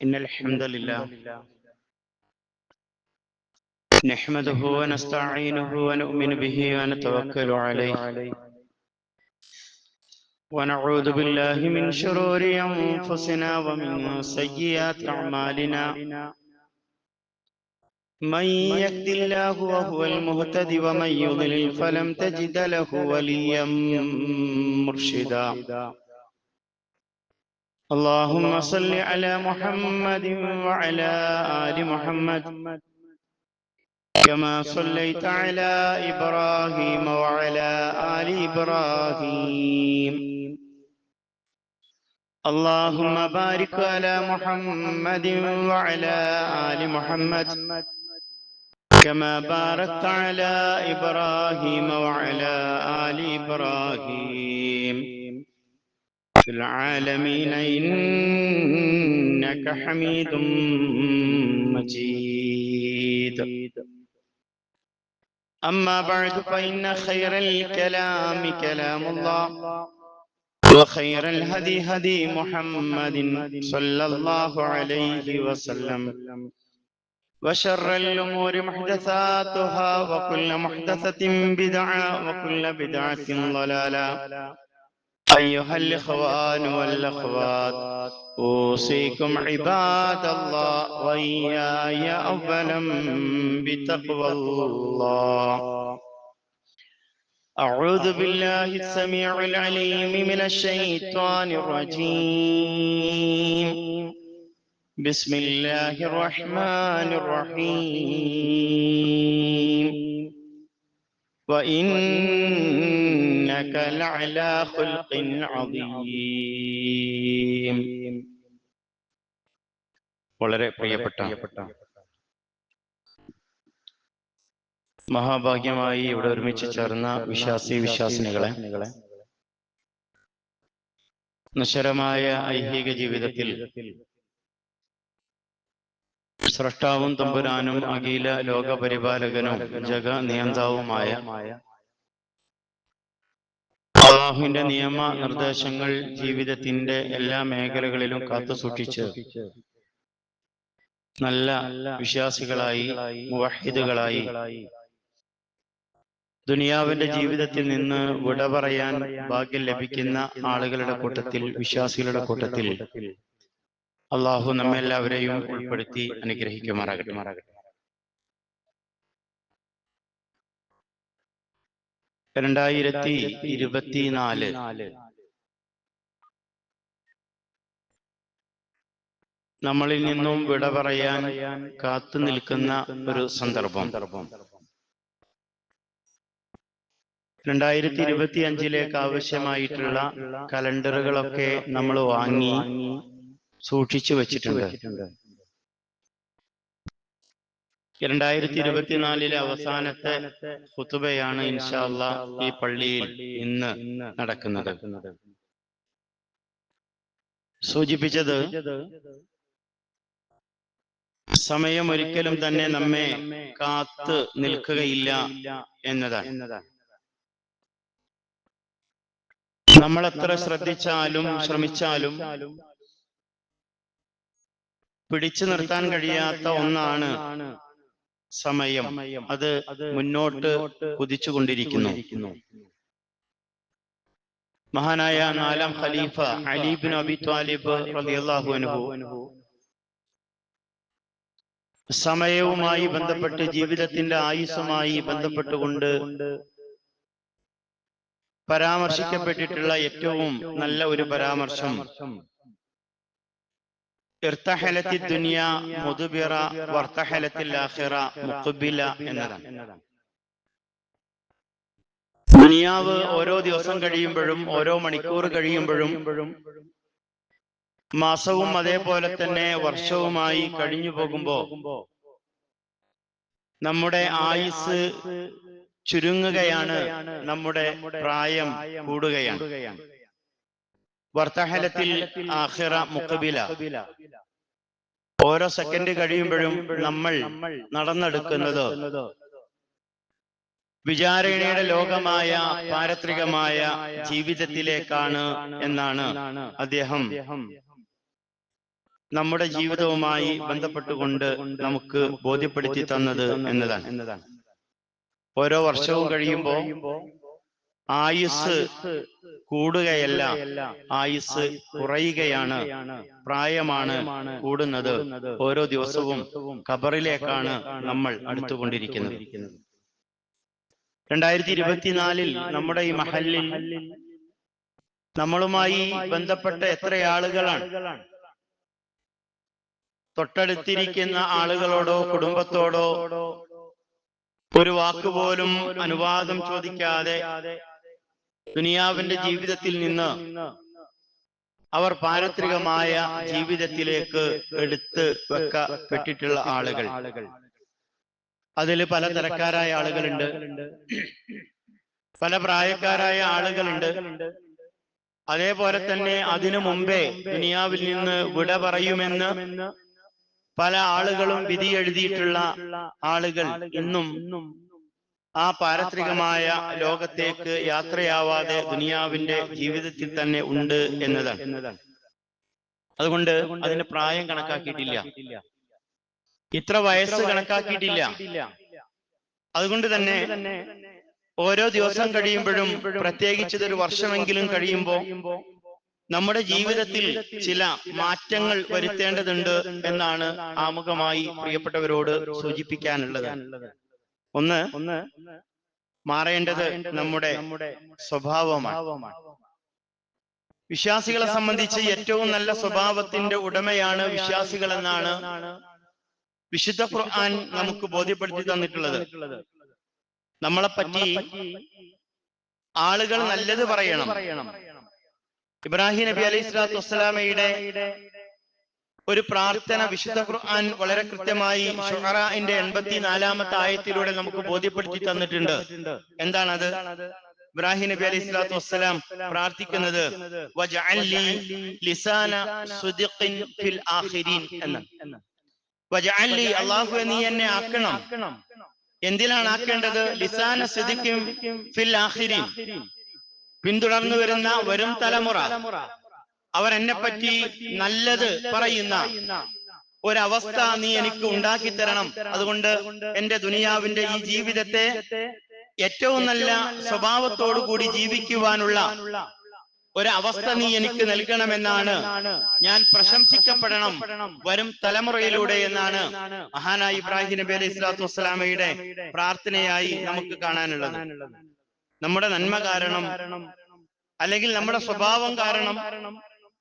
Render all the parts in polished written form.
إن الحمد لله نحمده ونستعينه ونؤمن به ونتوكل عليه ونعوذ بالله من شرور أنفسنا ومن سيئات أعمالنا من يهد الله وهو المهتد ومن يضلل فلن تجد له وليا مرشدا اللهم صل على محمد وعلى آل محمد كما صليت على إبراهيم وعلى آل إبراهيم اللهم بارك على محمد وعلى آل محمد كما باركت على إبراهيم وعلى آل إبراهيم في العالمين إنك حميد مجيد أما بعد فإن خير الكلام كلام الله وخير الهدي هدي محمد صلى الله عليه وسلم وشر الأمور محدثاتها وكل محدثة بدعة وكل بدعة ضلالة أيها الإخوان والأخوات أوصيكم عباد الله وإياي أولا بتقوى الله أعوذ بالله السميع العليم من الشيطان الرجيم بسم الله الرحمن الرحيم وإنك لعلى خلق عظيم വളരെ പ്രിയപ്പെട്ട മഹാഭാഗ്യമായി ഇവിടെ ഒരുമിച്ച് ചേർന്ന വിശ്വാസിനികളെ, നശ്വരമായ ഐഹിക ജീവിതത്തിൽ സ്രഷ്ടാവും തമ്പുരാനും അഖില ലോകപരിപാലകനും ജഗനിയന്താവുമായ അല്ലാഹുവിന്റെ നിയമ നിർദ്ദേശങ്ങൾ ജീവിതത്തിന്റെ എല്ലാ മേഖലകളിലും കാത്തുസൂക്ഷിച്ച് നല്ല വിശ്വാസികളായി, മുവഹിദുകളായി ദുനിയാവിന്റെ ജീവിതത്തിൽ നിന്ന് വിട പറയാൻ ഭാഗ്യം ലഭിക്കുന്ന ആളുകളുടെ കൂട്ടത്തിൽ, വിശ്വാസികളുടെ കൂട്ടത്തിൽ അള്ളാഹു നമ്മെല്ലാവരെയും ഉൾപ്പെടുത്തി അനുഗ്രഹിക്കുമാറാകട്ടെ. 2024 നമ്മളിൽ നിന്നും വിട പറയാൻ കാത്തു നിൽക്കുന്ന ഒരു സന്ദർഭം. 2025 ആവശ്യമായിട്ടുള്ള കലണ്ടറുകളൊക്കെ നമ്മൾ വാങ്ങി സൂക്ഷിച്ചു വെച്ചിട്ടുണ്ട്. 2024 അവസാനത്തെ ഖുതുബയാണ് ഇൻഷാ അല്ലാഹ് ഈ പള്ളിയിൽ ഇന്ന് നടക്കുന്നത്. സൂചിപ്പിച്ചത് സമയം ഒരിക്കലും തന്നെ നമ്മെ കാത്ത് നിൽക്കുകയില്ല എന്നതാണ്. നമ്മൾ എത്ര ശ്രദ്ധിച്ചാലും ശ്രമിച്ചാലും പിടിച്ചു നിർത്താൻ കഴിയാത്ത ഒന്നാണ് സമയം. അത് മുന്നോട്ട് കുതിച്ചുകൊണ്ടിരിക്കുന്നു. മഹാനായ 4ാം ഖലീഫ അലി ഇബ്നു അബി ത്വാലിബ് റളിയല്ലാഹു അൻഹു സമയവുമായി ബന്ധപ്പെട്ട്, ജീവിതത്തിന്റെ ആയുസ്സുമായി ബന്ധപ്പെട്ടുകൊണ്ട് പരാമർശിക്കപ്പെട്ടിട്ടുള്ള ഏറ്റവും നല്ല ഒരു പരാമർശം ഇർതഹലത്തി ദുനിയ മുദ്ബിറ വർതഹലത്തിൽ ആഖിറ മുഖ്ബില എന്നതാണ്. ദുനിയാവ് ഓരോ ദിവസം കഴിയുമ്പോഴും, ഓരോ മണിക്കൂർ കഴിയുമ്പോഴും, മാസവും അതേപോലെ തന്നെ വർഷവുമായി കഴിഞ്ഞു പോകുമ്പോ നമ്മുടെ ആയുസ് ചുരുങ്ങുകയാണ്, നമ്മുടെ പ്രായം കൂടുകയാണ്. വർതഹലത്തിൽ ആഖിറ മുഖ്ബില, ഓരോ സെക്കൻഡ് കഴിയുമ്പോഴും നമ്മൾ നടന്നെടുക്കുന്നത് വിചാരണയുടെ ലോകമായ പാരത്രികമായ ജീവിതത്തിലേക്കാണ് എന്നാണ് അദ്ദേഹം നമ്മുടെ ജീവിതവുമായി ബന്ധപ്പെട്ടുകൊണ്ട് നമുക്ക് ബോധ്യപ്പെടുത്തി തന്നത് എന്നതാണ്. ഓരോ വർഷവും കഴിയുമ്പോൾ ആയുസ് കൂടുകയല്ല, ആയുസ് കുറയുകയാണ്, പ്രായമാണ് കൂടുന്നത്. ഓരോ ദിവസവും ഖബറിലേക്കാണ് നമ്മൾ അടുത്തുകൊണ്ടിരിക്കുന്നത്. 2024 നമ്മുടെ ഈ മഹല്ലിൽ നമ്മളുമായി ബന്ധപ്പെട്ട എത്ര ആളുകളാണ് തൊട്ടടുത്തിരിക്കുന്ന ആളുകളോടോ കുടുംബത്തോടോ ഒരു വാക്കുപോലും അനുവാദം ചോദിക്കാതെ ദുനിയാവിന്റെ ജീവിതത്തിൽ നിന്ന് അവർ പാരത്രികമായ ജീവിതത്തിലേക്ക് എടുത്ത് വെക്കപ്പെട്ടിട്ടുള്ള ആളുകൾ. അതിൽ പല തരക്കാരായ ആളുകളുണ്ട്, പല പ്രായക്കാരായ ആളുകളുണ്ട്. അതേപോലെ തന്നെ അതിനു മുമ്പേ ദുനിയാവിൽ നിന്ന് വിട പറയുമെന്ന് പല ആളുകളും വിധി എഴുതിയിട്ടുള്ള ആളുകൾ ഇന്നും ആ പാരത്രികമായ ലോകത്തേക്ക് യാത്രയാവാതെ ദുനിയാവിന്റെ ജീവിതത്തിൽ തന്നെ ഉണ്ട് എന്നതാണ്. അതുകൊണ്ട് അതിന് പ്രായം കണക്കാക്കിയിട്ടില്ല, ഇത്ര വയസ്സ് കണക്കാക്കിയിട്ടില്ല. അതുകൊണ്ട് തന്നെ ഓരോ ദിവസം കഴിയുമ്പോഴും, പ്രത്യേകിച്ച് ഒരു വർഷമെങ്കിലും കഴിയുമ്പോൾ നമ്മുടെ ജീവിതത്തിൽ ചില മാറ്റങ്ങൾ വരുത്തേണ്ടതുണ്ട് എന്നാണ് ആമുഖമായി പ്രിയപ്പെട്ടവരോട് സൂചിപ്പിക്കാനുള്ളത്. ഒന്ന്, മാറേണ്ടത് നമ്മുടെ സ്വഭാവമാണ്. വിശ്വാസികളെ സംബന്ധിച്ച് ഏറ്റവും നല്ല സ്വഭാവത്തിന്റെ ഉടമയാണ് വിശ്വാസികൾ എന്നാണ് വിശുദ്ധ ഖുർആൻ നമുക്ക് ബോധ്യപ്പെടുത്തി തന്നിട്ടുള്ളത്. നമ്മളെപ്പറ്റി ആളുകൾ നല്ലത് പറയണം. ഇബ്രാഹിം നബി അലൈഹി സ്വലാത്തു വസ്സലാമയുടെ ഒരു പ്രാർത്ഥന വിശുദ്ധ ഖുർആൻ വളരെ കൃത്യമായി ശുഅറാഇന്റെ 84-ാമത്തെ ആയത്തിലൂടെ നമുക്ക് ബോധ്യപ്പെടുത്തി തന്നിട്ടുണ്ട്. എന്താണത്? ഇബ്രാഹിം നബി അലൈഹി സ്വലാത്തു വസ്സലാം പ്രാർത്ഥിക്കുന്നത് വജഅൽ ലി ലിസാന സുദ്ഖിൻ ഫിൽ ആഖിരീൻ എന്നാണ്. വജഅൽ ലി, അല്ലാഹുവേ നീ എന്നെ ആക്കണം. എന്തിലാണ് ആക്കേണ്ടത്? ലിസാന സിദ്ഖിൻ ഫിൽ ആഖിരീൻ, പിന്തുടർന്നു വരുന്ന വരും തലമുറ അവർ എന്നെ പറ്റി നല്ലത് പറയുന്ന ഒരവസ്ഥ നീ എനിക്ക് ഉണ്ടാക്കി തരണം. അതുകൊണ്ട് എന്റെ ദുനിയാവിന്റെ ഈ ജീവിതത്തെ ഏറ്റവും നല്ല സ്വഭാവത്തോടു കൂടി ജീവിക്കുവാനുള്ള ഒരവസ്ഥ നീ എനിക്ക് നൽകണമെന്നാണ്, ഞാൻ പ്രശംസിക്കപ്പെടണം വരും തലമുറയിലൂടെ എന്നാണ് മഹാനായ ഇബ്രാഹിം നബി അലൈഹി സ്വലാത്തു വസ്സലാമയുടെ പ്രാർത്ഥനയായി നമുക്ക് കാണാനുള്ളത്. നമ്മുടെ നന്മ കാരണം അല്ലെങ്കിൽ നമ്മുടെ സ്വഭാവം കാരണം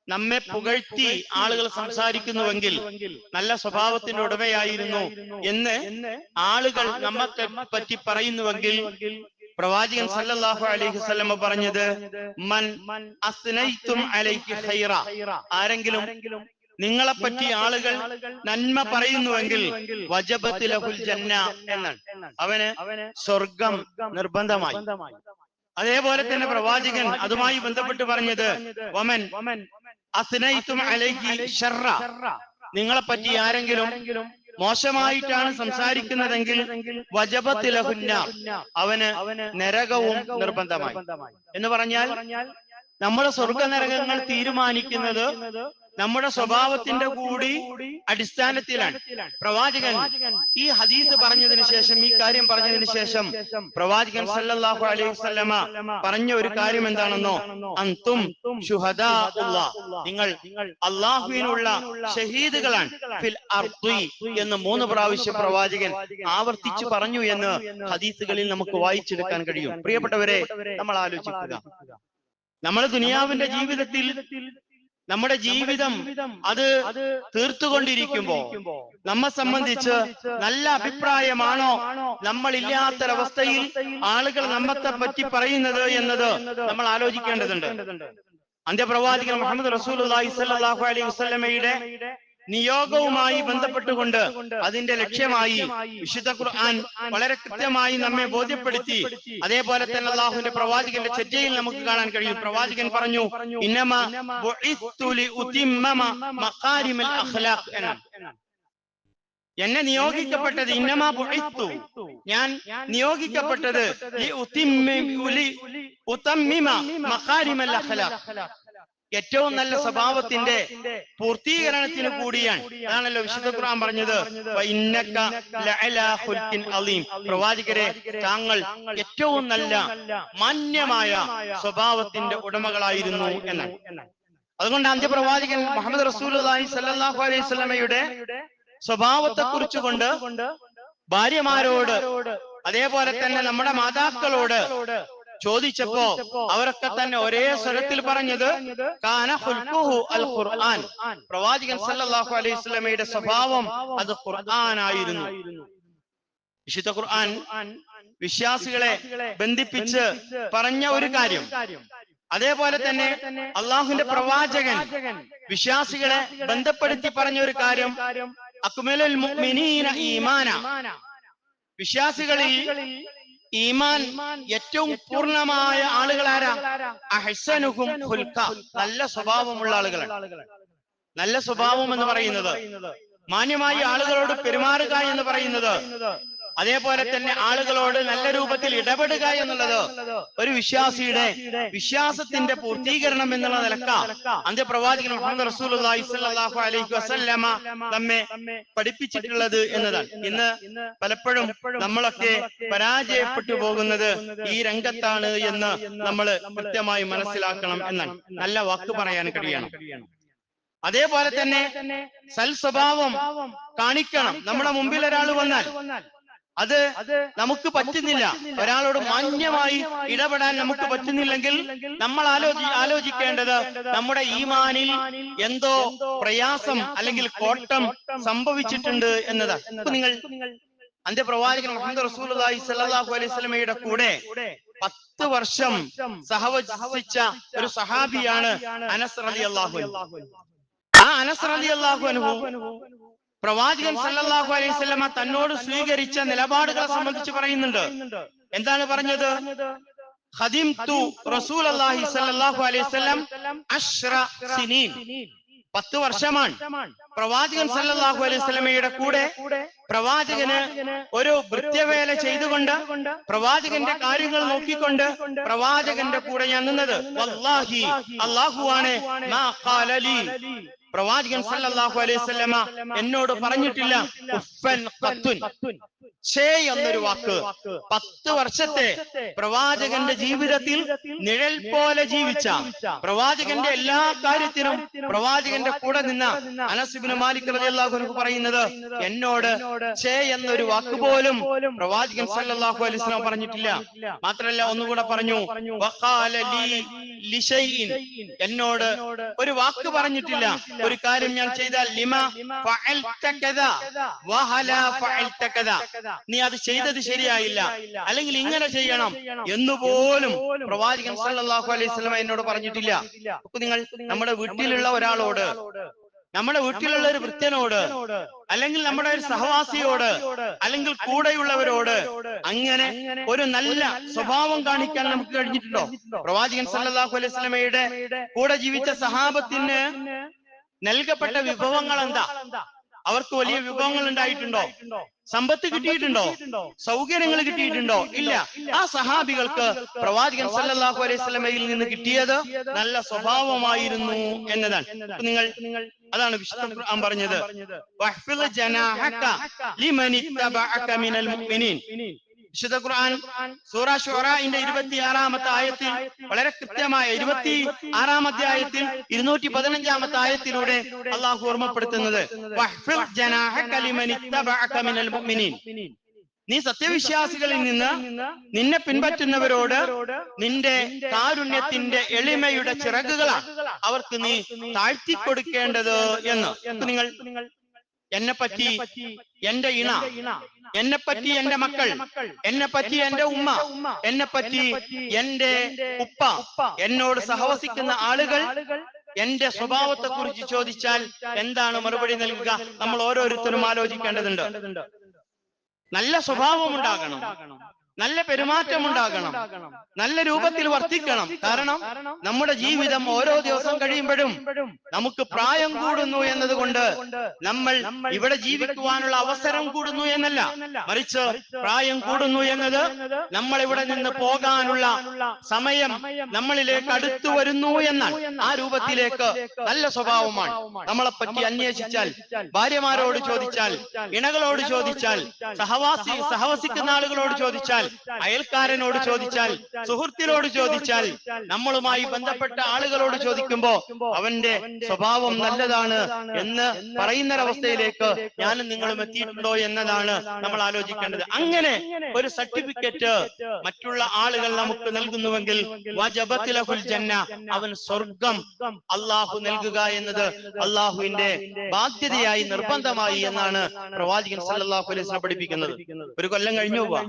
നമ്മെ പുകഴ്ത്തി ആളുകൾ സംസാരിക്കുന്നുവെങ്കിൽ നല്ല സ്വഭാവത്തിന്റെ ഉടമയായിരുന്നു എന്ന് ആളുകൾ നമ്മെ പറ്റി പറയുന്നുവെങ്കിൽ പ്രവാചകൻ സല്ലല്ലാഹു അലൈഹി വസല്ലം പറഞ്ഞത് മൻ അസ്നൈതും അലൈഹി ഖൈറ, ആരെങ്കിലും നിങ്ങളെപ്പറ്റി ആളുകൾ നന്മ പറയുന്നുവെങ്കിൽ വജബത് ലഹുൽ ജന്ന എന്നാണ്, അവന് സ്വർഗം നിർബന്ധമായി. അതേപോലെ തന്നെ പ്രവാചകൻ അതുമായി ബന്ധപ്പെട്ട് പറഞ്ഞത് വമൻ അസ്നൈതും അലൈഹി ശർറ, നിങ്ങളെപ്പറ്റി ആരെങ്കിലും മോശമായിട്ടാണ് സംസാരിക്കുന്നതെങ്കിൽ വജബത് ലഹുന്ന, അവന് നരകവും നിർബന്ധമായി. എന്ന് പറഞ്ഞാൽ നമ്മുടെ സ്വർഗ നരകങ്ങൾ തീരുമാനിക്കുന്നത് നമ്മുടെ സ്വഭാവത്തിന്റെ കൂടി അടിസ്ഥാനത്തിലാണ്. പ്രവാചകൻ ഈ ഹദീസ് പറഞ്ഞതിന് ശേഷം, ഈ കാര്യം പറഞ്ഞതിന് ശേഷം പ്രവാചകൻ സല്ലല്ലാഹു അലൈഹി വസല്ലമ പറഞ്ഞ ഒരു കാര്യം എന്താണെന്നോ, അൻതും ശുഹദാഉല്ലാഹ്, നിങ്ങൾ അല്ലാഹുവിനുള്ള ഷഹീദുകളാണ് ഫിൽ അർദി എന്ന് 3 പ്രാവശ്യം പ്രവാചകൻ ആവർത്തിച്ചു പറഞ്ഞു എന്ന് ഹദീസുകളിൽ നമുക്ക് വായിച്ചെടുക്കാൻ കഴിയും. പ്രിയപ്പെട്ടവരെ, നമ്മൾ ആലോചിക്കുക, നമ്മൾ ദുനിയാവിന്റെ ജീവിതത്തിൽ നമ്മുടെ ജീവിതം അത് തീർത്തുകൊണ്ടിരിക്കുമ്പോ നമ്മെ സംബന്ധിച്ച് നല്ല അഭിപ്രായമാണോ നമ്മൾ ഇല്ലാത്തൊരവസ്ഥയിൽ ആളുകൾ നമ്മത്തെ പറ്റി പറയുന്നത് എന്നത് നമ്മൾ ആലോചിക്കേണ്ടതുണ്ട്. അന്ത്യപ്രവാചകൻ മുഹമ്മദ് റസൂലുള്ളാഹി സ്വല്ലല്ലാഹു അലൈഹി വസല്ലമയുടെ നിയോഗവുമായി ബന്ധപ്പെട്ടുകൊണ്ട് അതിന്റെ ലക്ഷ്യമായി വിശുദ്ധ ഖുർആൻ വളരെ കൃത്യമായി നമ്മെ ബോധ്യപ്പെടുത്തി. അതേപോലെ തന്നെ അല്ലാഹുവിന്റെ പ്രവാചകന്റെ ചര്യയിൽ നമുക്ക് കാണാൻ കഴിയും. പ്രവാചകൻ പറഞ്ഞു ഇന്നമാ ബുഇസ്തു ലിഉതിമ്മമ മഖാരിമൽ അഖ്ലാഖ് എന്നാണ്. എന്നെ നിയോഗിക്കപ്പെട്ടത് ഇന്നമാ ബുഇസ്തു, ഞാൻ നിയോഗിക്കപ്പെട്ടത് ലിഉതിമ്മിമ മഖാരിമൽ അഖ്ലാഖ്, ഏറ്റവും നല്ല സ്വഭാവത്തിന്റെ പൂർത്തീകരണത്തിന് കൂടിയാണ്. അതാണല്ലോ വിശുദ്ധ ഖുർആൻ പറഞ്ഞത്, വഇന്നക ലഅലാ ഖുൽഖിൻ അളീം. പ്രവാചകരെ, താങ്കൾ ഏറ്റവും നല്ല മാന്യമായ സ്വഭാവത്തിന്റെ ഉടമകളായിരുന്നു എന്നാണ്. അതുകൊണ്ട് അന്ത്യപ്രവാചകൻ മുഹമ്മദ് റസൂലുള്ളാഹി സ്വല്ലല്ലാഹു അലൈഹി വസല്ലമയുടെ സ്വഭാവത്തെ കുറിച്ചുകൊണ്ട് ഭാര്യമാരോട്, അതേപോലെ തന്നെ നമ്മുടെ മാതാക്കളോട് ചോദിച്ചപ്പോ അവരൊക്കെ തന്നെ ഒരേ സ്വരത്തിൽ പറഞ്ഞത് കാന ഖുൽഖുഹു അൽ ഖുർആൻ. പ്രവാചകൻ സല്ലല്ലാഹു അലൈഹി വസല്ലമയുടെ സ്വഭാവം അത് ഖുർആനായിരുന്നു. വിശുദ്ധ ഖുർആൻ വിശ്വാസികളെ ബന്ധിപ്പിച്ച് പറഞ്ഞ ഒരു കാര്യം, അതേപോലെ തന്നെ അള്ളാഹുവിന്റെ പ്രവാചകൻ വിശ്വാസികളെ ബന്ധപ്പെടുത്തി പറഞ്ഞ ഒരു കാര്യം, അക്മലുൽ മുഅ്മിനീന ഈമാന. വിശ്വാസികളിൽ ഈമാൻ ഏറ്റവും പൂർണ്ണമായ ആളുകളാരാ? അഹ്സനുഹും ഖുൽഖ. നല്ല സ്വഭാവമുള്ള ആളുകളാണ്. നല്ല സ്വഭാവം എന്ന് പറയുന്നത് മാന്യമായി ആളുകളോട് പെരുമാറുക എന്ന് പറയുന്നത്, അതേപോലെ തന്നെ ആളുകളോട് നല്ല രൂപത്തിൽ ഇടപെടുക എന്നുള്ളത് ഒരു വിശ്വാസിയുടെ വിശ്വാസത്തിന്റെ പൂർത്തീകരണം എന്നുള്ള നിലക്ക അന്ത്യപ്രവാചകൻ മുഹമ്മദ് റസൂലുള്ളാഹി സ്വല്ലല്ലാഹു അലൈഹി വസല്ലമ നമ്മെ പഠിപ്പിച്ചിട്ടുള്ളത് എന്നതാണ്. ഇന്ന് പലപ്പോഴും നമ്മളൊക്കെ പരാജയപ്പെട്ടു പോകുന്നത് ഈ രംഗത്താണ് എന്ന് നമ്മൾ കൃത്യമായി മനസ്സിലാക്കണം എന്നാണ്. നല്ല വാക്ക് പറയാൻ കഴിയണം. അതേപോലെ തന്നെ സൽ സ്വഭാവം കാണിക്കണം. നമ്മുടെ മുമ്പിൽ ഒരാൾ വന്നാൽ അത് നമുക്ക് പറ്റുന്നില്ല, ഒരാളോട് മാന്യമായി ഇടപെടാൻ നമുക്ക് പറ്റുന്നില്ലെങ്കിൽ നമ്മൾ ആലോചിക്കേണ്ടത് നമ്മുടെ ഈമാനിൽ എന്തോ പ്രയാസം അല്ലെങ്കിൽ കോട്ടം സംഭവിച്ചിട്ടുണ്ട് എന്നതാണ്. നിങ്ങൾ അന്ത്യപ്രവാചകൻ മുഹമ്മദ് റസൂലുള്ളാഹി സ്വല്ലല്ലാഹു അലൈഹി വസല്ലമയുടെ കൂടെ 10 വർഷം സഹവസിച്ച ഒരു സഹാബിയാണ് അനസ് റളിയല്ലാഹു അൻഹു. ആ അനസ് റളിയല്ലാഹു അൻഹു പ്രവാചകൻ സല്ലല്ലാഹു അലൈഹി വസല്ലമ തന്നോട് സ്വീകരിച്ച നിലപാടുകളെ സംബന്ധിച്ച് പറയുന്നുണ്ട്. എന്താണ് പറഞ്ഞത്? ഖദിംതു റസൂലുള്ളാഹി സ്വല്ലല്ലാഹു അലൈഹി വസല്ലം 10 സിനീൻ. 10 വർഷമാണ് പ്രവാചകൻ സല്ലല്ലാഹു അലൈഹി വസല്ലമയുടെ കൂടെ പ്രവാചകന് ഒരു ഭൃത്യവേല ചെയ്തുകൊണ്ട് പ്രവാചകന്റെ കാര്യങ്ങൾ നോക്കിക്കൊണ്ട് പ്രവാചകന്റെ കൂടെ ഞാൻ നിന്നത്. വല്ലാഹി, അല്ലാഹുവാണ്, മാ ഖാല ലീ, പ്രവാചകൻ സല്ലല്ലാഹു അലൈഹി വസല്ലമ എന്നോട് പറഞ്ഞിട്ടില്ല ഉഫ്ഫൻ ഖത്തുൻ, ഛേ എന്നൊരു വാക്ക്. 10 വർഷത്തെ പ്രവാചകന്റെ ജീവിതത്തിൽ നിഴൽ പോലെ ജീവിച്ച, പ്രവാചകന്റെ എല്ലാ കാര്യത്തിനും പ്രവാചകന്റെ കൂടെ നിന്ന അനസ് ഇബ്നു മാലിക് റളിയല്ലാഹു അൻഹു പറയുന്നത്, എന്നോട് ഛേ എന്നൊരു വാക്ക് പോലും പ്രവാചകൻ സല്ലല്ലാഹു അലൈഹി വസല്ലം പറഞ്ഞിട്ടില്ല. മാത്രമല്ല ഒന്നുകൂടെ പറഞ്ഞു, വഖാല ലീ ലിശൈഇൻ, എന്നോട് ഒരു വാക്ക് പറഞ്ഞിട്ടില്ല. ഒരു കാര്യം ഞാൻ ചെയ്താൽ ലിമാ ഫഅൽത കദാ വഹലാ ഫഅൽത കദാ, നീ അത് ചെയ്തത് ശരിയായില്ല, അല്ലെങ്കിൽ ഇങ്ങനെ ചെയ്യണം എന്നുപോലും പ്രവാചകൻ സല്ലല്ലാഹു അലൈഹി വസല്ലം എന്നോട് പറഞ്ഞിട്ടില്ല. നിങ്ങൾ നമ്മുടെ വീട്ടിലുള്ള ഒരാളോട്, നമ്മുടെ വീട്ടിലുള്ള ഒരു വൃത്യനോട്, അല്ലെങ്കിൽ നമ്മുടെ ഒരു സഹവാസിയോട്, അല്ലെങ്കിൽ കൂടെയുള്ളവരോട് അങ്ങനെ ഒരു നല്ല സ്വഭാവം കാണിക്കാൻ നമുക്ക് കഴിഞ്ഞിട്ടുണ്ടോ? പ്രവാചകൻ സല്ലല്ലാഹു അലൈഹി വസല്ലമയുടെ കൂടെ ജീവിച്ച സഹാബത്തിന് നൽകപ്പെട്ട വിഭവങ്ങൾ എന്താ? അവർക്ക് വലിയ വിഭവങ്ങൾ ഉണ്ടായിട്ടുണ്ടോ? സമ്പത്ത് കിട്ടിയിട്ടുണ്ടോ? സൗകര്യങ്ങൾ കിട്ടിയിട്ടുണ്ടോ? ഇല്ല. ആ സഹാബികൾക്ക് പ്രവാചകൻ സല്ലല്ലാഹു അലൈഹി വസല്ലമയിൽ നിന്ന് കിട്ടിയത് നല്ല സ്വഭാവമായിരുന്നു എന്നതാണ്. നിങ്ങൾ അതാണ് വിശുദ്ധ ഖുർആൻ പറഞ്ഞത്, വഹ്ഫിദ് ജനാഹക ലിമനിത്തബഅക മിനൽ മുഅ്മിനീൻ. വിശുദ്ധ ഖുർആൻ സൂറ ശുഅറയുടെ 26-ാമത്തെ ആയത്തിൽ വളരെ കൃത്യമായ 26-ാം അധ്യായത്തിൽ 215-ാമത്തെ ആയത്തിലൂടെ അല്ലാഹു ഓർമ്മപ്പെടുത്തുന്നത്, വഹ്ഫിദ് ജനാഹക ലിമനിത്തബഅക മിനൽ മുഅ്മിനീൻ, നീ സത്യവിശ്വാസികളിൽ നിന്ന് നിന്നെ പിൻപറ്റുന്നവരോട് നിന്റെ കാരുണ്യത്തിന്റെ എളിമയുടെ ചിറകുകളാണ് അവർക്ക് നീ താഴ്ത്തിക്കൊടുക്കേണ്ടത് എന്ന്. നിങ്ങൾ എന്നെപ്പറ്റി എന്റെ ഇണ, എന്നെപ്പറ്റി എന്റെ മക്കൾ, എന്നെപ്പറ്റി എന്റെ ഉമ്മ, എന്നെപ്പറ്റി എന്റെ ഉപ്പ, എന്നോട് സഹവസിക്കുന്ന ആളുകൾ എന്റെ സ്വഭാവത്തെ കുറിച്ച് ചോദിച്ചാൽ എന്താണ് മറുപടി നൽകുക? നമ്മൾ ഓരോരുത്തരും ആലോചിക്കേണ്ടതുണ്ട്. നല്ല സ്വഭാവം ഉണ്ടാകണം. നല്ല പെരുമാറ്റം ഉണ്ടാകണം, നല്ല രൂപത്തിൽ വർത്തിക്കണം. കാരണം നമ്മുടെ ജീവിതം ഓരോ ദിവസം കഴിയുമ്പോഴും നമുക്ക് പ്രായം കൂടുന്നു എന്നതുകൊണ്ട് നമ്മൾ ഇവിടെ ജീവിക്കുവാനുള്ള അവസരം കൂടുന്നു എന്നല്ല, മറിച്ച് പ്രായം കൂടുന്നു എന്നത് നമ്മൾ ഇവിടെ നിന്ന് പോകാനുള്ള സമയം നമ്മളിലേക്ക് അടുത്തു വരുന്നു എന്നാണ്. ആ രൂപത്തിലേക്ക് നല്ല സ്വഭാവമാണ്. നമ്മളെപ്പറ്റി അന്വേഷിച്ചാൽ, ഭാര്യമാരോട് ചോദിച്ചാൽ, ഇണകളോട് ചോദിച്ചാൽ, സഹവസിക്കുന്ന ആളുകളോട് ചോദിച്ചാൽ, അയൽക്കാരനോട് ചോദിച്ചാൽ, സുഹൃത്തിനോട് ചോദിച്ചാൽ, നമ്മളുമായി ബന്ധപ്പെട്ട ആളുകളോട് ചോദിക്കുമ്പോ അവന്റെ സ്വഭാവം നല്ലതാണ് എന്ന് പറയുന്നൊരവസ്ഥയിലേക്ക് ഞാനും നിങ്ങളും എത്തിയിട്ടുണ്ടോ എന്നതാണ് നമ്മൾ ആലോചിക്കേണ്ടത്. അങ്ങനെ ഒരു സർട്ടിഫിക്കറ്റ് മറ്റുള്ള ആളുകൾ നമുക്ക് നൽകുന്നുവെങ്കിൽ വജബത് ലഹുൽ ജന്ന, അവൻ സ്വർഗം അള്ളാഹു നൽകുക എന്നത് അള്ളാഹുവിന്റെ ബാധ്യതയായി, നിർബന്ധമായി എന്നാണ് പ്രവാചകൻ സല്ലല്ലാഹു അലൈഹി വസല്ലം പഠിപ്പിക്കുന്നത്. ഒരു കൊല്ലം കഴിഞ്ഞു പോവാ,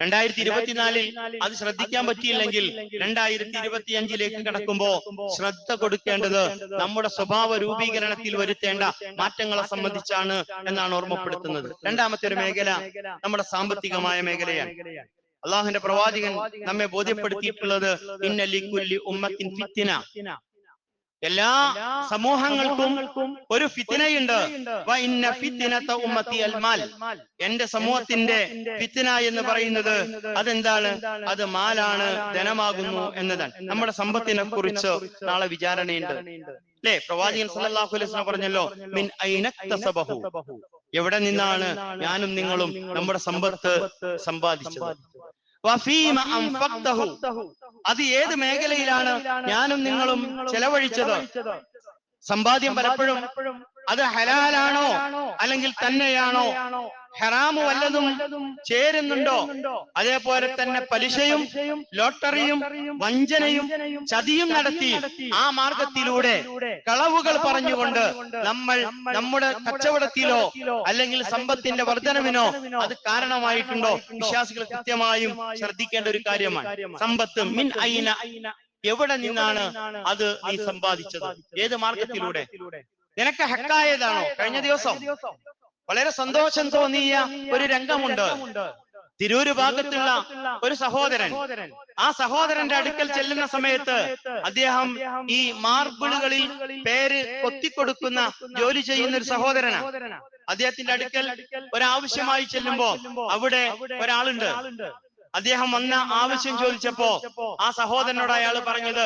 2024 അത് ശ്രദ്ധിക്കാൻ പറ്റിയില്ലെങ്കിൽ 2025 കടക്കുമ്പോ ശ്രദ്ധ കൊടുക്കേണ്ടത് നമ്മുടെ സ്വഭാവ രൂപീകരണത്തിൽ വരുത്തേണ്ട മാറ്റങ്ങളെ സംബന്ധിച്ചാണ് എന്നാണ് ഓർമ്മപ്പെടുത്തുന്നത്. രണ്ടാമത്തെ ഒരു മേഖല നമ്മുടെ സാമ്പത്തികമായ മേഖലയാണ്. അള്ളാഹുവിന്റെ പ്രവാചകൻ നമ്മെ ബോധ്യപ്പെടുത്തിയിട്ടുള്ളത് ഇന്ന ലികുല്ലി ഉമ്മത്തിൻ ഫിത്ന, എല്ലാ സമൂഹങ്ങൾക്കും ഒരു ഫിത്നയുണ്ട്. വ ഇന്ന ഫിത്നത ഉമ്മത്തി അൽ മാൽ, എന്റെ സമൂഹത്തിന്റെ ഫിത്ന എന്ന് പറയുന്നത് അതെന്താണ്? അത് മാലാണ്, ധനമാകുന്നു എന്നതാണ്. നമ്മുടെ സമ്പത്തിനെ കുറിച്ച് നാളെ വിചാരണയുണ്ട് അല്ലേ? പ്രവാചകൻ സല്ലല്ലാഹു അലൈഹി വസല്ലം പറഞ്ഞല്ലോ, മിൻ ഐനക്തസബഹു, എവിടെ നിന്നാണ് ഞാനും നിങ്ങളും നമ്മുടെ സമ്പത്ത് സമ്പാദിച്ചത്? വഫീമ അൻഫഖ്തഹു, അത് ഏത് മേഖലയിലാണ് ഞാനും നിങ്ങളും ചെലവഴിച്ചത്? സമ്പാദ്യം പലപ്പോഴും അത് ഹലാലാണോ അല്ലെങ്കിൽ തന്നെയാണോ, ഹറാമു വല്ലതും ചേരുന്നുണ്ടോ? അതേപോലെ തന്നെ പലിശയും ലോട്ടറിയും വഞ്ചനയും ചതിയും നടത്തി ആ മാർഗത്തിലൂടെ കളവുകൾ പറഞ്ഞുകൊണ്ട് നമ്മൾ നമ്മുടെ കച്ചവടത്തിലോ അല്ലെങ്കിൽ സമ്പത്തിന്റെ വർധനവിനോ അത് കാരണമായിട്ടുണ്ടോ? വിശ്വാസികൾ കൃത്യമായും ശ്രദ്ധിക്കേണ്ട ഒരു കാര്യമാണ്. സമ്പത്ത് മിൻ ഐന, എവിടെ നിന്നാണ് അത് നീ സമ്പാദിച്ചത്? ഏത് മാർഗത്തിലൂടെ? നിനക്ക് ഹക്കായതാണോ? കഴിഞ്ഞ ദിവസം വളരെ സന്തോഷം തോന്നിയ ഒരു രംഗമുണ്ട്. തിരൂര് ഭാഗത്തുള്ള ഒരു സഹോദരൻ, ആ സഹോദരന്റെ അടുക്കൽ ചെല്ലുന്ന സമയത്ത് അദ്ദേഹം ഈ മാർബിളുകളിൽ പേര് കൊത്തിക്കൊടുക്കുന്ന ജോലി ചെയ്യുന്ന ഒരു സഹോദരനാണ്. അദ്ദേഹത്തിന്റെ അടുക്കൽ ഒരാവശ്യമായി ചെല്ലുമ്പോ അവിടെ ഒരാളുണ്ട്. അദ്ദേഹം വന്ന ആവശ്യം ചോദിച്ചപ്പോ ആ സഹോദരനോട് അയാൾ പറഞ്ഞത്,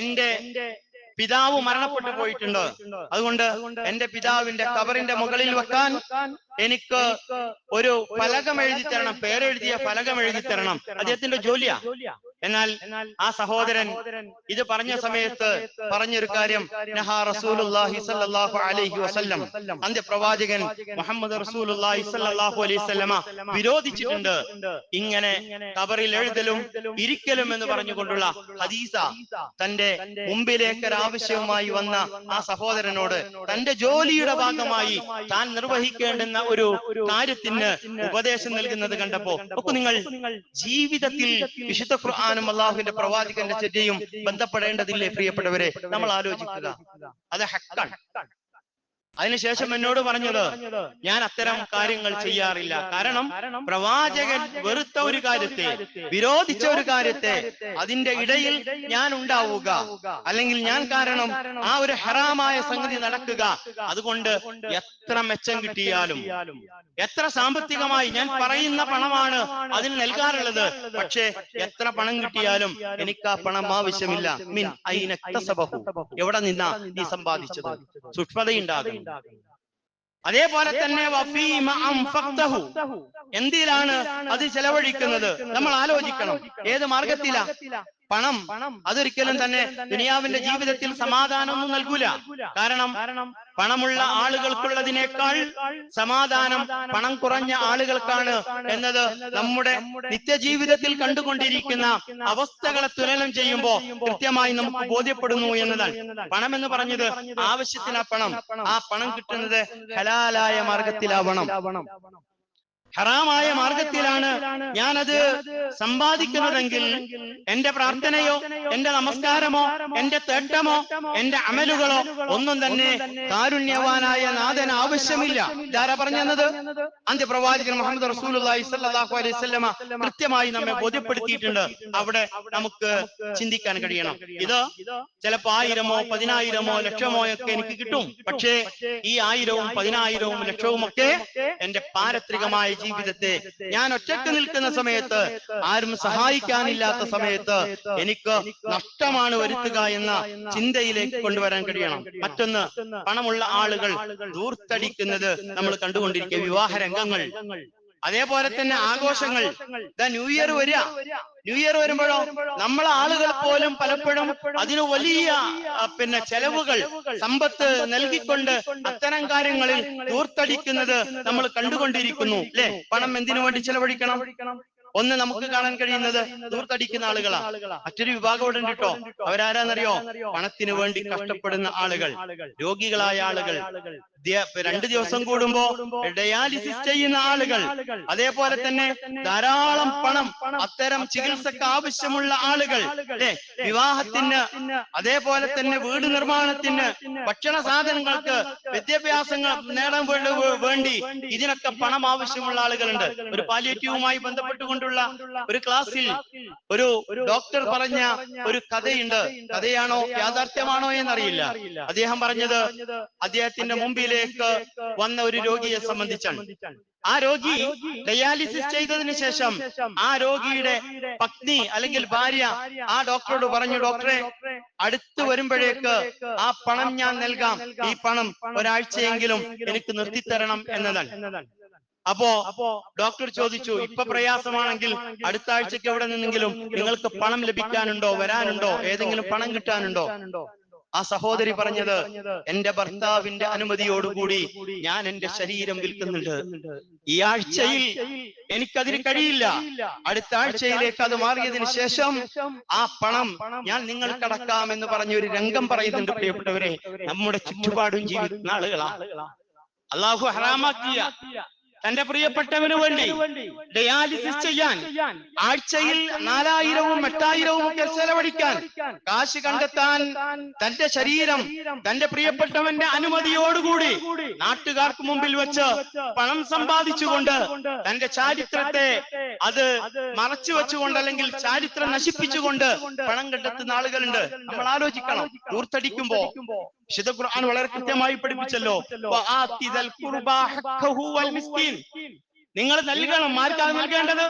എന്റെ പിതാവ് മരണപ്പെട്ടു പോയിട്ടുണ്ട്, അതുകൊണ്ട് എന്റെ പിതാവിന്റെ ഖബറിന്റെ മുകളിൽ വെക്കാൻ എനിക്ക് ഒരു ഫലകം എഴുതി തരണം, പേരെഴുതിയ ഫലകം എഴുതി തരണം. അദ്ദേഹത്തിന്റെ ജോലിയാ. എന്നാൽ ആ സഹോദരൻ ഇത് പറഞ്ഞ സമയത്ത് പറഞ്ഞൊരു കാര്യം, നഹാ റസൂലുള്ളാഹി സ്വല്ലല്ലാഹു അലൈഹി വസല്ലം, അന്ത്യപ്രവാചകൻ മുഹമ്മദ് റസൂലുള്ളാഹി സ്വല്ലല്ലാഹു അലൈഹി വസല്ലമ വിരോധിച്ചിട്ടുണ്ട് ഇങ്ങനെ ഖബറിൽ എഴുതലും ഇരിക്കലും എന്ന് പറഞ്ഞുകൊണ്ടുള്ള ഹദീസ. തന്റെ മുമ്പിലേക്ക് ആവശ്യവുമായി വന്ന ആ സഹോദരനോട് തന്റെ ജോലിയുടെ ഭാഗമായി താൻ നിർവഹിക്കേണ്ടുന്ന ഒരു കാര്യത്തിന് ഉപദേശം നൽകുന്നത് കണ്ടപ്പോ നിങ്ങൾ ജീവിതത്തിൽ വിശുദ്ധ ഖുർആനും അള്ളാഹുവിന്റെ പ്രവാചകന്റെ ചര്യയും ബന്ധപ്പെടേണ്ടതില്ലേ പ്രിയപ്പെട്ടവരെ? നമ്മൾ ആലോചിക്കുക, അത് ഹക്കാണ്. അതിനുശേഷം എന്നോട് പറഞ്ഞത്, ഞാൻ അത്തരം കാര്യങ്ങൾ ചെയ്യാറില്ല. കാരണം പ്രവാചകൻ വെറുത്ത ഒരു കാര്യത്തെ, വിരോധിച്ച ഒരു കാര്യത്തെ അതിന്റെ ഇടയിൽ ഞാൻ ഉണ്ടാവുക, അല്ലെങ്കിൽ ഞാൻ കാരണം ആ ഒരു ഹറാമായ സംഗതി നടക്കുക, അതുകൊണ്ട് എത്ര മെച്ചം കിട്ടിയാലും, എത്ര സാമ്പത്തികമായി ഞാൻ പറയുന്ന പണമാണ് അതിന് നൽകാറുള്ളത്, പക്ഷേ എത്ര പണം കിട്ടിയാലും എനിക്ക് ആ പണം ആവശ്യമില്ല. മിൻ ഐനക്തസബഹു, എവിടെ നിന്നാ നീ സമ്പാദിച്ചത്? സൂക്ഷ്മതയുണ്ടാകും. അതേപോലെ തന്നെ വഫീമ അൻഫഖ്തഹു, എന്തിലാണ് അത് ചെലവഴിക്കുന്നത്? നമ്മൾ ആലോചിക്കണം, ഏത് മാർഗത്തിലാ? പണം അതൊരിക്കലും തന്നെ ദുനിയാവിന്റെ ജീവിതത്തിൽ സമാധാനമൊന്നും നൽകൂല. കാരണം പണമുള്ള ആളുകൾക്കുള്ളതിനേക്കാൾ സമാധാനം പണം കുറഞ്ഞ ആളുകൾക്കാണ് എന്നത് നമ്മുടെ നിത്യജീവിതത്തിൽ കണ്ടുകൊണ്ടിരിക്കുന്ന അവസ്ഥകളെ തുലനം ചെയ്യുമ്പോൾ കൃത്യമായി നമുക്ക് ബോധ്യപ്പെടുന്നു എന്നതാണ്. പണം എന്ന് പറഞ്ഞത് ആവശ്യത്തിന് ആ പണം കിട്ടുന്നത് ഹലാലായ മാർഗത്തിലാവണം. ഹറാമായ മാർഗത്തിലാണ് ഞാനത് സമ്പാദിക്കുന്നതെങ്കിൽ എന്റെ പ്രാർത്ഥനയോ എന്റെ നമസ്കാരമോ എന്റെ തേട്ടമോ എന്റെ അമലുകളോ ഒന്നും തന്നെ കാരുണ്യവാനായ നാഥൻ പ്രവാചകൻ ആവശ്യമില്ല. ഇതാരാ പറഞ്ഞത്? അന്ത്യപ്രവാചകൻ മുഹമ്മദ് റസൂലുള്ളാഹി സ്വല്ലല്ലാഹു അലൈഹി വസല്ലമ കൃത്യമായി നമ്മെ ബോധ്യപ്പെടുത്തിയിട്ടുണ്ട്. അവിടെ നമുക്ക് ചിന്തിക്കാൻ കഴിയണം. ഇത് ചിലപ്പോ 1000-ഓ 10,000-ഓ ലക്ഷമോ ഒക്കെ എനിക്ക് കിട്ടും. പക്ഷേ ഈ 1000-ഉം 10,000-ഉം ലക്ഷവും ഒക്കെ എന്റെ പാരത്രികമായ ജീവിതത്തെ, ഞാൻ ഒറ്റക്ക് നിൽക്കുന്ന സമയത്ത്, ആരും സഹായിക്കാനില്ലാത്ത സമയത്ത് എനിക്ക് നഷ്ടമാണ് വരുത്തുക എന്ന ചിന്തയിലേക്ക് കൊണ്ടുവരാൻ കഴിയണം. മറ്റൊന്ന്, പണമുള്ള ആളുകൾ ധൂർത്തടിക്കുന്നത് നമ്മൾ കണ്ടുകൊണ്ടിരിക്കുക. വിവാഹ രംഗങ്ങൾ, അതേപോലെ തന്നെ ആഘോഷങ്ങൾ. ന്യൂ ഇയർ വരിക, ന്യൂ ഇയർ വരുമ്പോഴോ നമ്മളെ ആളുകൾ പോലും പലപ്പോഴും അതിന് വലിയ ചെലവുകൾ, സമ്പത്ത് നൽകിക്കൊണ്ട് അത്തരം കാര്യങ്ങളിൽ ധൂർത്തടിക്കുന്നത് നമ്മൾ കണ്ടുകൊണ്ടിരിക്കുന്നു. അല്ലെ? പണം എന്തിനു വേണ്ടി ചെലവഴിക്കണം? ഒന്ന് നമുക്ക് കാണാൻ കഴിയുന്നത് ധൂർത്തടിക്കുന്ന ആളുകളാ. മറ്റൊരു വിഭാഗം ഇവിടെ ഉണ്ട് കേട്ടോ. അവരാരാന്നറിയോ? പണത്തിന് വേണ്ടി കഷ്ടപ്പെടുന്ന ആളുകൾ, രോഗികളായ ആളുകൾ, 2 ദിവസം കൂടുമ്പോ ഡയാലിസിസ് ചെയ്യുന്ന ആളുകൾ, അതേപോലെ തന്നെ ധാരാളം പണം അത്തരം ചികിത്സക്ക് ആവശ്യമുള്ള ആളുകൾ, അല്ലെ? വിവാഹത്തിന്, അതേപോലെ തന്നെ വീട് നിർമ്മാണത്തിന്, ഭക്ഷണ സാധനങ്ങൾക്ക്, വിദ്യാഭ്യാസങ്ങൾ നേടാൻ വേണ്ടി ഇതിനൊക്കെ പണം ആവശ്യമുള്ള ആളുകളുണ്ട്. ഒരു പാലിയേറ്റീവുമായി ബന്ധപ്പെട്ടുകൊണ്ടുള്ള ഒരു ക്ലാസ്സിൽ ഒരു ഡോക്ടർ പറഞ്ഞ ഒരു കഥയുണ്ട്. കഥയാണോ യാഥാർത്ഥ്യമാണോ എന്നറിയില്ല. അദ്ദേഹം പറഞ്ഞത്, അദ്ദേഹത്തിന്റെ മുമ്പിലേക്ക് വന്ന ഒരു രോഗിയെ സംബന്ധിച്ചാണ്. ആ രോഗി ഡയാലിസിസ് ചെയ്തതിനു ശേഷം ആ രോഗിയുടെ പത്നി അല്ലെങ്കിൽ ഭാര്യ ആ ഡോക്ടറോട് പറഞ്ഞു, ഡോക്ടറെ, അടുത്ത് വരുമ്പോഴേക്ക് ആ പണം ഞാൻ നൽകാം, ഈ പണം ഒരാഴ്ചയെങ്കിലും എനിക്ക് നിർത്തിത്തരണം എന്നതാണ്. അപ്പോ ഡോക്ടർ ചോദിച്ചു, ഇപ്പൊ പ്രയാസമാണെങ്കിൽ അടുത്ത ആഴ്ചക്ക് എവിടെ നിന്നെങ്കിലും നിങ്ങൾക്ക് പണം ലഭിക്കാനുണ്ടോ, വരാനുണ്ടോ, ഏതെങ്കിലും പണം കിട്ടാനുണ്ടോ? ആ സഹോദരി പറഞ്ഞത്, എന്റെ ഭർത്താവിന്റെ അനുമതിയോടുകൂടി ഞാൻ എന്റെ ശരീരം വിൽക്കുന്നുണ്ട്. ഈ ആഴ്ചയിൽ എനിക്കതിന് കഴിയില്ല. അടുത്ത ആഴ്ചയിലേക്ക് അത് മാറിയതിനു ശേഷം ആ പണം ഞാൻ നിങ്ങൾക്കടക്കാം എന്ന് പറഞ്ഞ ഒരു രംഗം പറയുന്നുണ്ട്. പ്രിയപ്പെട്ടവരെ, നമ്മുടെ ചുറ്റുപാടും ജീവിക്കുന്ന ആളുകളാണ്. അള്ളാഹു ഹറാമാക്കിയ തന്റെ പ്രിയപ്പെട്ടവന് വേണ്ടി ഡയാലിസിസ് ചെയ്യാൻ ആഴ്ചയിൽ 4000-ഉം 8000-ഉം ഒക്കെ ചെലവഴിക്കാൻ കാശ് കണ്ടെത്താൻ തന്റെ ശരീരം തന്റെ പ്രിയപ്പെട്ടവന്റെ അനുമതിയോടുകൂടി നാട്ടുകാർക്ക് മുമ്പിൽ വെച്ച് പണം സമ്പാദിച്ചുകൊണ്ട് തന്റെ ചാരിത്രത്തെ അത് മറച്ചു വെച്ചുകൊണ്ട്, അല്ലെങ്കിൽ ചാരിത്രം നശിപ്പിച്ചുകൊണ്ട് പണം കണ്ടെത്തുന്ന ആളുകളുണ്ട്. നമ്മൾ ആലോചിക്കണം. ധൂർത്തടിക്കുമ്പോ വിശുദ്ധ ഖുർആൻ വളരെ കൃത്യമായി പഠിപ്പിച്ചല്ലോ, നിങ്ങൾ നൽകണം. ആർക്കാണ് നൽകേണ്ടത്?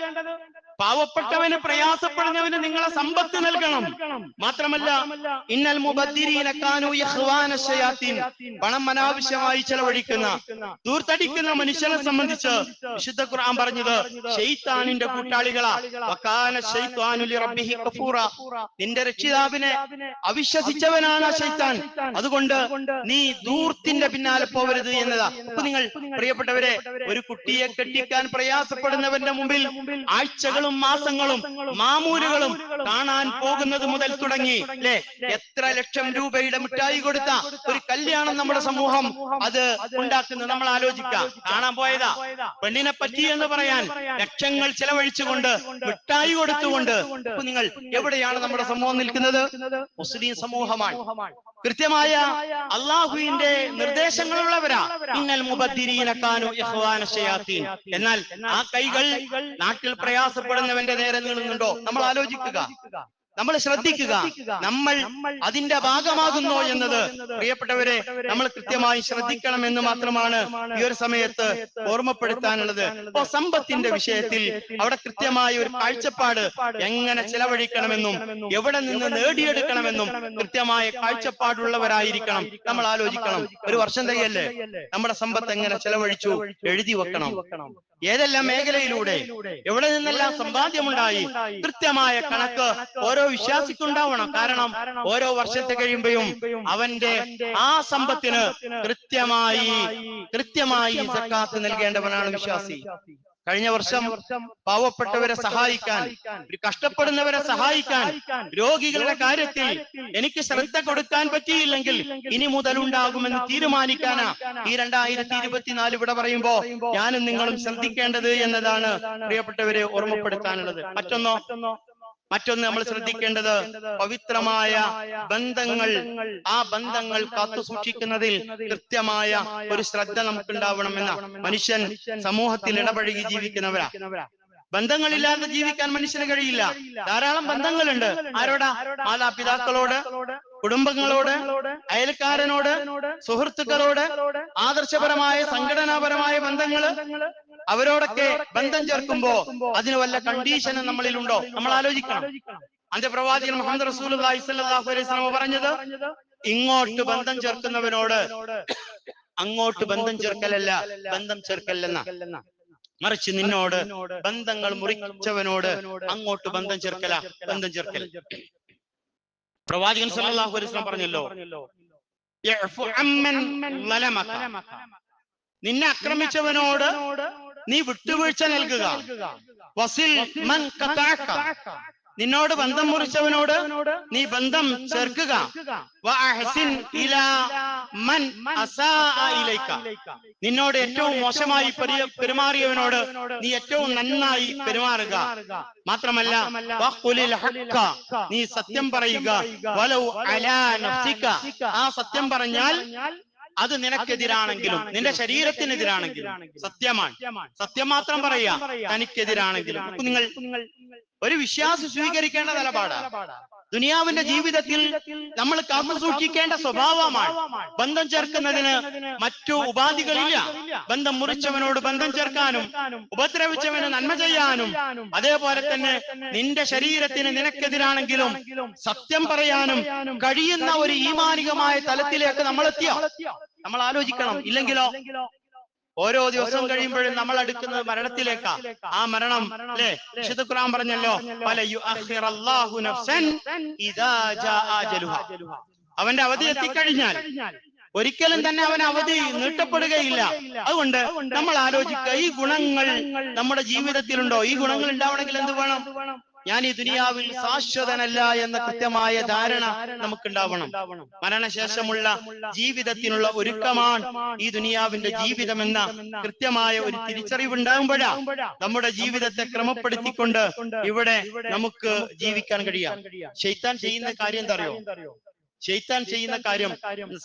പാവപ്പെട്ടവന്, പ്രയാസപ്പെടുന്നവന് നിങ്ങളെ സമ്പത്ത് നൽകണം. മാത്രമല്ല, ഇന്നൽ മുബദ്ദിരീന കാനൂ ഇഖ്വാന ശയാത്തീൻ, പണം അനാവശ്യമായി ചെലവഴിക്കുന്ന, ധൂർത്തടിക്കുന്ന മനുഷ്യനെ സംബന്ധിച്ച് വിശുദ്ധ ഖുർആൻ പറഞ്ഞത് ശൈത്താനിന്റെ കൂട്ടാളികളാ. വകാന ശൈത്വാനു ലിറബ്ബിഹി കഫൂറ, നിന്റെ രക്ഷിതാവിനെ അവിശ്വസിച്ചവനാണ് ശൈത്താൻ. അതുകൊണ്ട് നീ ധൂർത്തിന്റെ പിന്നാലെ പോവരുത് എന്നതാ. അപ്പൊ നിങ്ങൾ പ്രിയപ്പെട്ടവരെ, ഒരു കുട്ടിയെ കെട്ടിക്കാൻ പ്രയാസപ്പെടുന്നവന്റെ മുമ്പിൽ ആഴ്ചകളും മാസങ്ങളും മാമൂലുകളും കാണാൻ പോകുന്നത് മുതൽ തുടങ്ങി, അല്ലെ, എത്ര ലക്ഷം രൂപയുടെ മിഠായി കൊടുത്ത ഒരു കല്യാണം നമ്മുടെ സമൂഹം അത് ഉണ്ടാക്കുന്നത് നമ്മൾ ആലോചിക്കാം. കാണാൻ പോയതാ, പെണ്ണിനെ പറ്റി എന്ന് പറയാൻ ലക്ഷങ്ങൾ ചെലവഴിച്ചുകൊണ്ട്, മിഠായി കൊടുത്തുകൊണ്ട്. അപ്പൊ നിങ്ങൾ എവിടെയാണ് നമ്മുടെ സമൂഹം നിൽക്കുന്നത്? മുസ്ലിം സമൂഹമാണ്. കൃത്യമായ അള്ളാഹുവിന്റെ നിർദ്ദേശങ്ങളുള്ളവരാ. ഇന്നൽ മുബദ്ദിരീന കാനൂ ഇഖ്വാന ശയാത്തീൻ. എന്നാൽ ആ കൈകൾ നാട്ടിൽ പ്രയാസപ്പെടുന്നവന്റെ നേരെ നീളുന്നുണ്ടോ? നമ്മൾ ആലോചിക്കുക, നമ്മൾ ശ്രദ്ധിക്കുക. നമ്മൾ അതിന്റെ ഭാഗമാകുന്നോ എന്നത് പ്രിയപ്പെട്ടവരെ നമ്മൾ കൃത്യമായി ശ്രദ്ധിക്കണമെന്ന് മാത്രമാണ് ഈ ഒരു സമയത്ത് ഓർമ്മപ്പെടുത്താനുള്ളത്. അപ്പോ സമ്പത്തിന്റെ വിഷയത്തിൽ അവിടെ കൃത്യമായ ഒരു കാഴ്ചപ്പാട്, എങ്ങനെ ചെലവഴിക്കണമെന്നും എവിടെ നിന്ന് നേടിയെടുക്കണമെന്നും കൃത്യമായ കാഴ്ചപ്പാടുള്ളവരായിരിക്കണം നമ്മൾ ആലോചിക്കണം. ഒരു വർഷം തയ്യല്ലേ, നമ്മുടെ സമ്പത്ത് എങ്ങനെ ചെലവഴിച്ചു എഴുതി വെക്കണം. ഏതെല്ലാം മേഖലയിലൂടെ എവിടെ നിന്നെല്ലാം സമ്പാദ്യമുണ്ടായി, കൃത്യമായ കണക്ക് ഓരോ വിശ്വാസിക്കുണ്ടാവണം. കാരണം ഓരോ വർഷത്തെ കഴിയുമ്പോഴും അവന്റെ ആ സമ്പത്തിന് കൃത്യമായി സക്കാത്ത് നൽകേണ്ടവനാണ് വിശ്വാസി. കഴിഞ്ഞ വർഷം പാവപ്പെട്ടവരെ സഹായിക്കാൻ, കഷ്ടപ്പെടുന്നവരെ സഹായിക്കാൻ, രോഗികളുടെ കാര്യത്തിൽ എനിക്ക് ശ്രദ്ധ കൊടുക്കാൻ പറ്റിയില്ലെങ്കിൽ ഇനി മുതൽ ഉണ്ടാകുമെന്ന് തീരുമാനിക്കാനാ ഈ 2024 ഇവിടെ പറയുമ്പോ ഞാനും നിങ്ങളും ശ്രദ്ധിക്കേണ്ടത് എന്നതാണ് പ്രിയപ്പെട്ടവരെ ഓർമ്മപ്പെടുത്താനുള്ളത്. മറ്റൊന്ന് നമ്മൾ ശ്രദ്ധിക്കേണ്ടത് പവിത്രമായ ബന്ധങ്ങൾ, ആ ബന്ധങ്ങൾ കാത്തു സൂക്ഷിക്കുന്നതിൽ കൃത്യമായ ഒരു ശ്രദ്ധ നമുക്കുണ്ടാവണമെന്ന. മനുഷ്യൻ സമൂഹത്തിൽ ഇടപഴകി ജീവിക്കുന്നവരാ. ബന്ധങ്ങളില്ലാതെ ജീവിക്കാൻ മനുഷ്യന് കഴിയില്ല. ധാരാളം ബന്ധങ്ങളുണ്ട്. ആരോടാ? മാതാപിതാക്കളോട്, കുടുംബങ്ങളോട്, അയൽക്കാരനോട്, സുഹൃത്തുക്കളോട്, ആദർശപരമായ സംഘടനാപരമായ ബന്ധങ്ങള്. അവരോടൊക്കെ ബന്ധം ചേർക്കുമ്പോ അതിന് വല്ല കണ്ടീഷനും നമ്മളിലുണ്ടോ? നമ്മൾ ആലോചിക്കണം. അന്ത്യപ്രവാചകൻ മുഹമ്മദ് റസൂലുള്ളാഹി സ്വല്ലല്ലാഹു അലൈഹി വസല്ലം പറഞ്ഞത്, ഇങ്ങോട്ട് ബന്ധം ചേർക്കുന്നവനോട് അങ്ങോട്ട് ബന്ധം ചേർക്കലല്ല, ബന്ധം ചേർക്കല്ലെന്ന. മറിച്ച് നിന്നോട് ബന്ധങ്ങൾ മുറിച്ചവനോട് അങ്ങോട്ട് ബന്ധം ചേർക്കല, ബന്ധം ചേർക്കൽ. പ്രവാചകൻ സല്ലല്ലാഹു അലൈഹി വസല്ലം പറഞ്ഞല്ലോ, യഅഫു അമ്മൻ ലലമക, നിന്നെ ആക്രമിച്ചവനോട് നീ വിട്ടുവീഴ്ച നൽകുക. വസിൽ മൻ ഖതഅക, നിന്നോട് ബന്ധം മുറിച്ചവനോട് നീ ബന്ധം ചേർക്കുക. വഅഹ്സിൻ ഇലാ മൻ അസാഅ ഇലൈക, നിന്നോട് ഏറ്റവും മോശമായി പെരുമാറിയവനോട് നീ ഏറ്റവും നന്നായി പെരുമാറുക. മാത്രമല്ല വഖുലിൽ ഹഖ്ക, നീ സത്യം പറയുക. വലൗ അലാ നഫ്സിക, ആ സത്യം പറഞ്ഞാൽ അത് നിനക്കെതിരാണെങ്കിലും, നിന്റെ ശരീരത്തിനെതിരാണെങ്കിലും സത്യമാണ്. സത്യം മാത്രം പറയാ, തനിക്കെതിരാണെങ്കിലും. നിങ്ങൾ ഒരു വിശ്വാസി സ്വീകരിക്കേണ്ട നിലപാടാണ്. ദുനിയാവിന്റെ ജീവിതത്തിൽ നമ്മൾ കാത്തു സൂക്ഷിക്കേണ്ട സ്വഭാവമാണ്. ബന്ധം ചേർക്കുന്നതിന് മറ്റു ഉപാധികളില്ല. ബന്ധം മുറിച്ചവനോട് ബന്ധം ചേർക്കാനും, ഉപദ്രവിച്ചവന് നന്മ ചെയ്യാനും, അതേപോലെ തന്നെ നിന്റെ ശരീരത്തിന് നിനക്കെതിരാണെങ്കിലും സത്യം പറയാനും കഴിയുന്ന ഒരു ഈമാനികമായ തലത്തിലേക്ക് നമ്മൾ എത്തിയോ? നമ്മൾ ആലോചിക്കണം. ഇല്ലെങ്കിലോ ഓരോ ദിവസവും കഴിയുമ്പോഴും നമ്മൾ അടുക്കുന്നത് മരണത്തിലേക്കാ. ആ മരണം അല്ലേ, വിശുദ്ധ ഖുർആൻ പറഞ്ഞല്ലോ, ഫലയുഅഖിറല്ലാഹു നഫ്സൻ ഇദാ ജാഅ അജലുഹാ, അവന്റെ അവധി എത്തിക്കഴിഞ്ഞാൽ ഒരിക്കലും തന്നെ അവന് അവധി നീട്ടപ്പെടുകയില്ല. അതുകൊണ്ട് നമ്മൾ ആലോചിക്കുക, ഈ ഗുണങ്ങൾ നമ്മുടെ ജീവിതത്തിലുണ്ടോ? ഈ ഗുണങ്ങൾ ഉണ്ടാവണമെങ്കിൽ എന്ത് വേണം? ഞാൻ ഈ ദുനിയാവിൽ ശാശ്വതനല്ല എന്ന കൃത്യമായ ധാരണ നമുക്കുണ്ടാവണം. മരണശേഷമുള്ള ജീവിതത്തിനുള്ള ഒരുക്കമാണ് ഈ ദുനിയാവിന്റെ ജീവിതം എന്ന കൃത്യമായ ഒരു തിരിച്ചറിവുണ്ടാകുമ്പോഴാ നമ്മുടെ ജീവിതത്തെ ക്രമപ്പെടുത്തിക്കൊണ്ട് ഇവിടെ നമുക്ക് ജീവിക്കാൻ കഴിയാം. ശൈത്താൻ ചെയ്യുന്ന കാര്യം എന്താ അറിയോ? ശൈത്താൻ ചെയ്യുന്ന കാര്യം,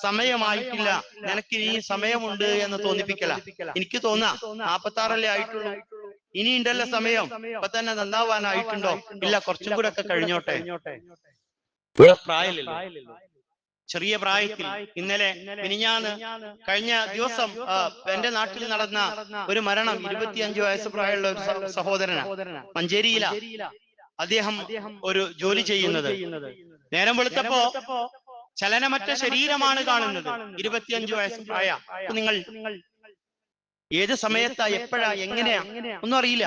സമയമായിട്ടില്ല, നിനക്ക് ഇനി സമയമുണ്ട് എന്ന് തോന്നിപ്പിക്കല. എനിക്ക് തോന്നാ 46 ആയിട്ടുള്ളൂ, ഇനിയുണ്ടല്ലോ സമയം, ഇപ്പൊ തന്നെ നന്നാവാനായിട്ടുണ്ടോ? ഇല്ല, കുറച്ചും കൂടെ ഒക്കെ കഴിഞ്ഞോട്ടെ. ഇവിടെ പ്രായമില്ലല്ലോ, ചെറിയ പ്രായത്തിൽ. ഇന്നലെ മിനിഞ്ഞാന്ന് കഴിഞ്ഞ ദിവസം എന്റെ നാട്ടിൽ നടന്ന ഒരു മരണം. 25 വയസ്സ് പ്രായമുള്ള ഒരു സഹോദരനാണ്, മഞ്ചേരിയിലാ അദ്ദേഹം ഒരു ജോലി ചെയ്യുന്നത്. നേരം വെളുത്തപ്പോ ചലനമറ്റ ശരീരമാണ് കാണുന്നത്. 25 വയസ്സ് പ്രായ. നിങ്ങൾ ഏത് സമയത്താ, എപ്പോഴാ, എങ്ങനെയാ ഒന്നും അറിയില്ല.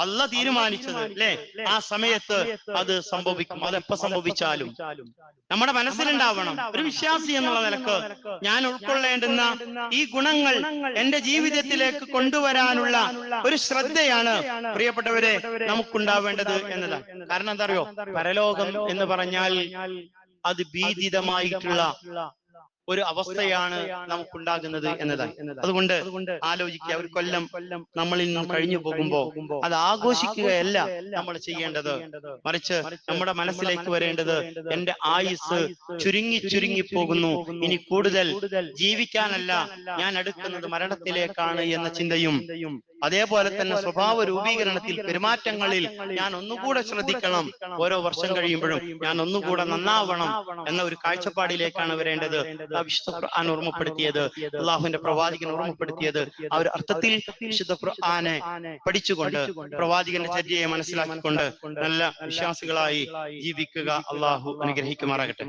അള്ളാഹ് തീരുമാനിച്ചത് അല്ലേ, ആ സമയത്ത് അത് സംഭവിക്കും. അതെപ്പോ സംഭവിച്ചാലും നമ്മുടെ മനസ്സിലുണ്ടാവണം, ഒരു വിശ്വാസി എന്നുള്ള നിലക്ക് ഞാൻ ഉൾക്കൊള്ളേണ്ടുന്ന ഈ ഗുണങ്ങൾ എന്റെ ജീവിതത്തിലേക്ക് കൊണ്ടുവരാനുള്ള ഒരു ശ്രദ്ധയാണ് പ്രിയപ്പെട്ടവരെ നമുക്കുണ്ടാവേണ്ടത് എന്നതാണ്. കാരണം എന്താ അറിയോ? പരലോകം എന്ന് പറഞ്ഞാൽ അത് ഭീതിതമായിട്ടുള്ള ഒരു അവസ്ഥയാണ് നമുക്കുണ്ടാകുന്നത് എന്നതാണ്. അതുകൊണ്ട് ആലോചിക്കുക, ഒരു കൊല്ലം നമ്മളിൽ നിന്ന് കഴിഞ്ഞു പോകുമ്പോ അത് ആഘോഷിക്കുകയല്ല നമ്മൾ ചെയ്യേണ്ടത്. മറിച്ച് നമ്മുടെ മനസ്സിലേക്ക് വരേണ്ടത്, എന്റെ ആയുസ് ചുരുങ്ങി ചുരുങ്ങി പോകുന്നു, ഇനി കൂടുതൽ ജീവിക്കാനല്ല, ഞാൻ അടുക്കുന്നത് മരണത്തിലേക്കാണ് എന്ന ചിന്തയും, അതേപോലെ തന്നെ സ്വഭാവ രൂപീകരണത്തിൽ, പെരുമാറ്റങ്ങളിൽ ഞാൻ ഒന്നുകൂടെ ശ്രദ്ധിക്കണം, ഓരോ വർഷം കഴിയുമ്പോഴും ഞാൻ ഒന്നുകൂടെ നന്നാവണം എന്ന ഒരു കാഴ്ചപ്പാടിലേക്കാണ് വരേണ്ടത്. വിശുദ്ധ ഖുർആൻ ഓർമ്മപ്പെടുത്തിയത്, അള്ളാഹുവിന്റെ പ്രവാചകൻ ഓർമ്മപ്പെടുത്തിയത്, ആ ഒരു അർത്ഥത്തിൽ വിശുദ്ധ ഖുർആനെ പഠിച്ചുകൊണ്ട് പ്രവാചകന്റെ ചര്യയെ മനസ്സിലാക്കിക്കൊണ്ട് നല്ല വിശ്വാസികളായി ജീവിക്കുക. അള്ളാഹു അനുഗ്രഹിക്കുമാറാകട്ടെ.